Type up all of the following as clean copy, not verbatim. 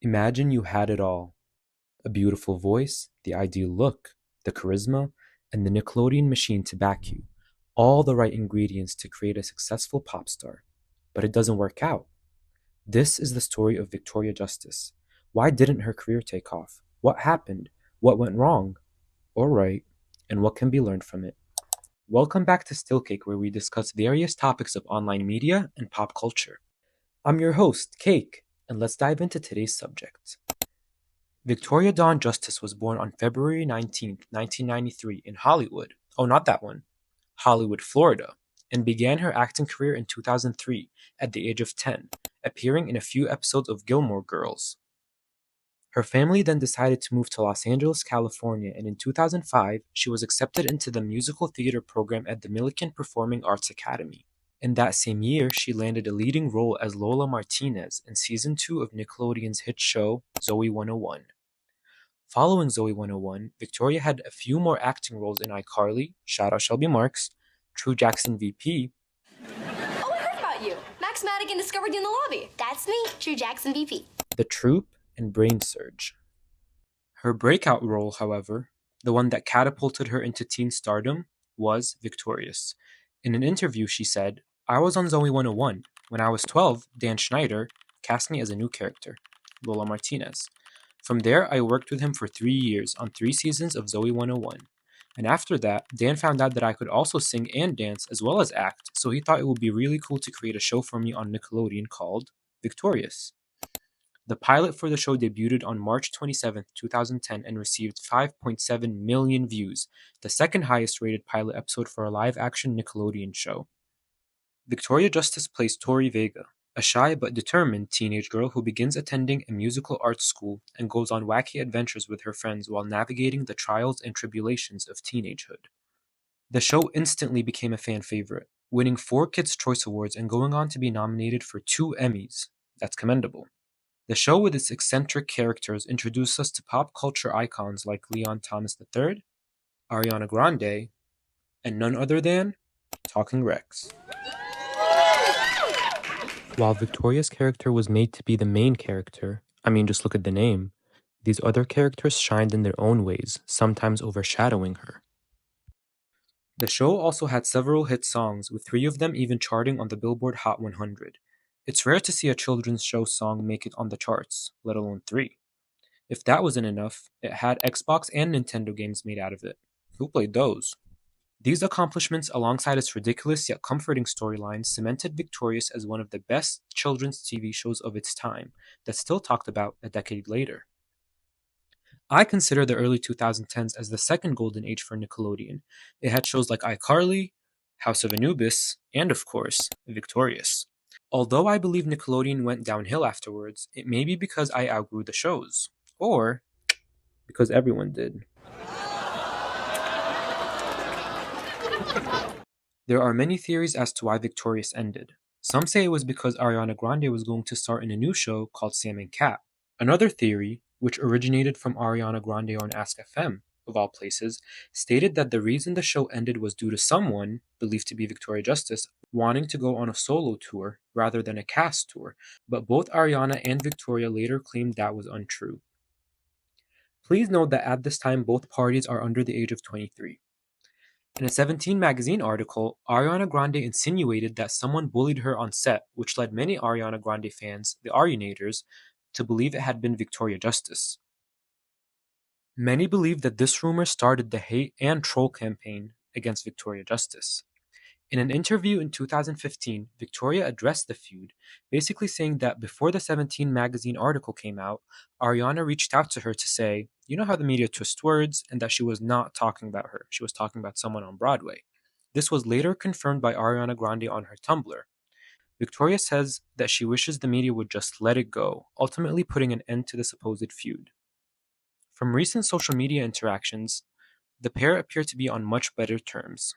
Imagine you had it all: a beautiful voice, the ideal look, the charisma, and the Nickelodeon machine to back you. All the right ingredients to create a successful pop star. But it doesn't work out. This is the story of Victoria Justice. Why didn't her career take off? What happened? What went wrong? Or right? And what can be learned from it? Welcome back to Stillcake, where we discuss various topics of online media and pop culture. I'm your host, Cake, and let's dive into today's subject. Victoria Dawn Justice was born on February 19th, 1993 in Hollywood. Oh, not that one. Hollywood, Florida, and began her acting career in 2003 at the age of 10, appearing in a few episodes of Gilmore Girls. Her family then decided to move to Los Angeles, California, and in 2005, she was accepted into the musical theater program at the Millikan Performing Arts Academy. In that same year, she landed a leading role as Lola Martinez in season 2 of Nickelodeon's hit show Zoey 101. Following Zoey 101, Victoria had a few more acting roles in iCarly, shout out Shelby Marks, True Jackson VP, Oh, I heard about you. Max Madigan discovered you in the lobby. That's me, True Jackson VP. The Troop, and Brain Surge. Her breakout role, however, the one that catapulted her into teen stardom, was Victorious. In an interview, she said, "I was on Zoey 101. When I was 12, Dan Schneider cast me as a new character, Lola Martinez. From there, I worked with him for 3 years on 3 seasons of Zoey 101. And after that, Dan found out that I could also sing and dance as well as act, so he thought it would be really cool to create a show for me on Nickelodeon called Victorious." The pilot for the show debuted on March 27, 2010 and received 5.7 million views, the second highest rated pilot episode for a live-action Nickelodeon show. Victoria Justice plays Tori Vega, a shy but determined teenage girl who begins attending a musical arts school and goes on wacky adventures with her friends while navigating the trials and tribulations of teenagehood. The show instantly became a fan favorite, winning 4 Kids' Choice Awards and going on to be nominated for 2 Emmys. That's commendable. The show with its eccentric characters introduced us to pop culture icons like Leon Thomas III, Ariana Grande, and none other than Talking Rex. While Victoria's character was made to be the main character, just look at the name, these other characters shined in their own ways, sometimes overshadowing her. The show also had several hit songs, with 3 of them even charting on the Billboard Hot 100. It's rare to see a children's show song make it on the charts, let alone 3. If that wasn't enough, it had Xbox and Nintendo games made out of it. Who played those? These accomplishments, alongside its ridiculous yet comforting storyline, cemented Victorious as one of the best children's TV shows of its time, that's still talked about a decade later. I consider the early 2010s as the second golden age for Nickelodeon. It had shows like iCarly, House of Anubis, and of course, Victorious. Although I believe Nickelodeon went downhill afterwards, it may be because I outgrew the shows. Or because everyone did. There are many theories as to why Victorious ended. Some say it was because Ariana Grande was going to star in a new show called Sam and Cat. Another theory, which originated from Ariana Grande on Ask FM, of all places, stated that the reason the show ended was due to someone, believed to be Victoria Justice, wanting to go on a solo tour rather than a cast tour, but both Ariana and Victoria later claimed that was untrue. Please note that at this time both parties are under the age of 23. In a 17 magazine article, Ariana Grande insinuated that someone bullied her on set, which led many Ariana Grande fans, the Arianators, to believe it had been Victoria Justice. Many believe that this rumor started the hate and troll campaign against Victoria Justice. In an interview in 2015, Victoria addressed the feud, basically saying that before the 17 magazine article came out, Ariana reached out to her to say, you know how the media twist words, and that she was not talking about her. She was talking about someone on Broadway. This was later confirmed by Ariana Grande on her Tumblr. Victoria says that she wishes the media would just let it go, ultimately putting an end to the supposed feud. From recent social media interactions, the pair appear to be on much better terms.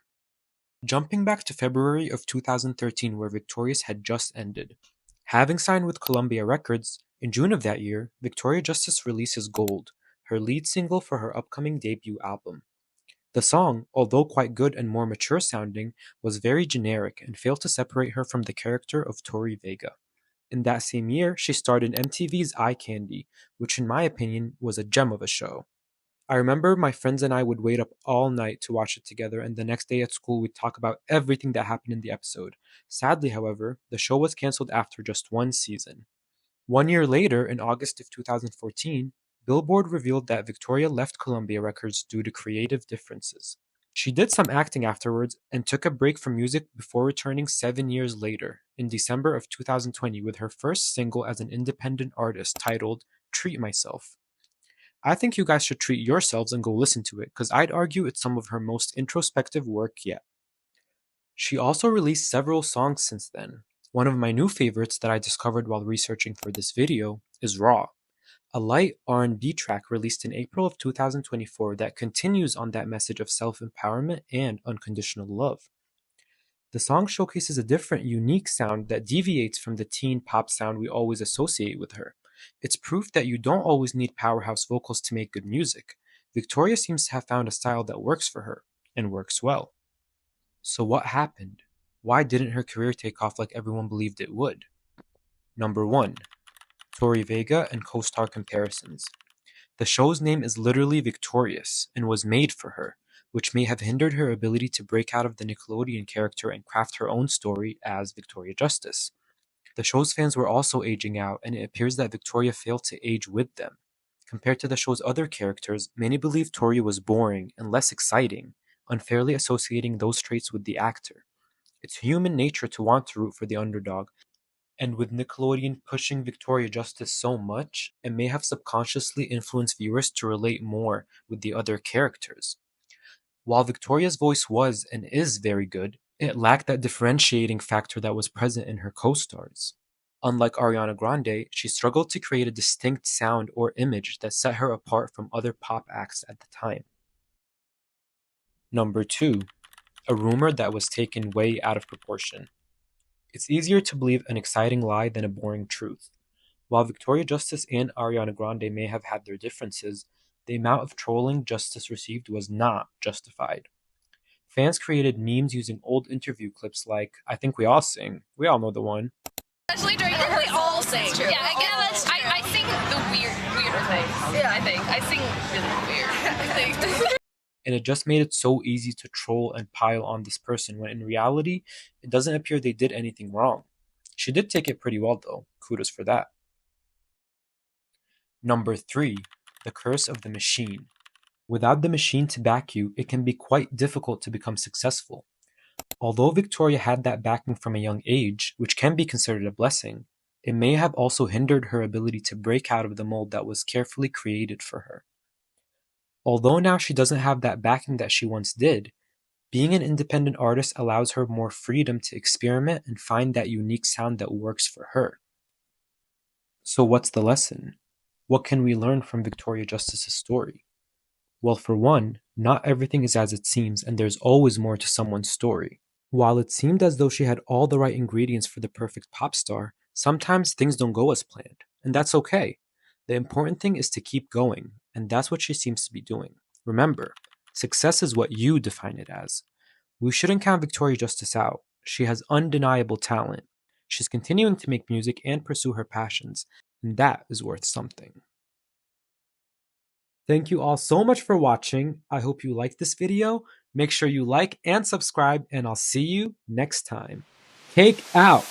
Jumping back to February of 2013, where Victorious had just ended. Having signed with Columbia Records, in June of that year, Victoria Justice releases Gold, her lead single for her upcoming debut album. The song, although quite good and more mature sounding, was very generic and failed to separate her from the character of Tori Vega. In that same year, she starred in MTV's Eye Candy, which in my opinion was a gem of a show. I remember my friends and I would wait up all night to watch it together, and the next day at school we'd talk about everything that happened in the episode. Sadly, however, the show was canceled after just one season. 1 year later, in August of 2014, Billboard revealed that Victoria left Columbia Records due to creative differences. She did some acting afterwards and took a break from music before returning 7 years later, in December of 2020, with her first single as an independent artist titled Treat Myself. I think you guys should treat yourselves and go listen to it, because I'd argue it's some of her most introspective work yet. She also released several songs since then. One of my new favorites that I discovered while researching for this video is Raw, a light R&B track released in April of 2024 that continues on that message of self-empowerment and unconditional love. The song showcases a different, unique sound that deviates from the teen pop sound we always associate with her. It's proof that you don't always need powerhouse vocals to make good music. Victoria seems to have found a style that works for her, and works well. So what happened? Why didn't her career take off like everyone believed it would? Number 1. Tori Vega and co-star comparisons. The show's name is literally Victorious and was made for her, which may have hindered her ability to break out of the Nickelodeon character and craft her own story as Victoria Justice. The show's fans were also aging out, and it appears that Victoria failed to age with them. Compared to the show's other characters, many believe Tori was boring and less exciting, unfairly associating those traits with the actor. It's human nature to want to root for the underdog, and with Nickelodeon pushing Victoria Justice so much, it may have subconsciously influenced viewers to relate more with the other characters. While Victoria's voice was and is very good, it lacked that differentiating factor that was present in her co-stars. Unlike Ariana Grande, she struggled to create a distinct sound or image that set her apart from other pop acts at the time. Number 2. A rumor that was taken way out of proportion. It's easier to believe an exciting lie than a boring truth. While Victoria Justice and Ariana Grande may have had their differences, the amount of trolling Justice received was not justified. Fans created memes using old interview clips like, I think we all sing. We all know the one. Especially during rehearsals. We all sing. True. Yeah, I guess I sing the weirder things. Yeah, I sing really weird. I think. And it just made it so easy to troll and pile on this person when in reality, it doesn't appear they did anything wrong. She did take it pretty well though. Kudos for that. Number 3. The curse of the machine. Without the machine to back you, it can be quite difficult to become successful. Although Victoria had that backing from a young age, which can be considered a blessing, it may have also hindered her ability to break out of the mold that was carefully created for her. Although now she doesn't have that backing that she once did, being an independent artist allows her more freedom to experiment and find that unique sound that works for her. So what's the lesson? What can we learn from Victoria Justice's story? Well, for one, not everything is as it seems, and there's always more to someone's story. While it seemed as though she had all the right ingredients for the perfect pop star, sometimes things don't go as planned, and that's okay. The important thing is to keep going, and that's what she seems to be doing. Remember, success is what you define it as. We shouldn't count Victoria Justice out. She has undeniable talent. She's continuing to make music and pursue her passions, and that is worth something. Thank you all so much for watching. I hope you liked this video. Make sure you like and subscribe, and I'll see you next time. Cake out!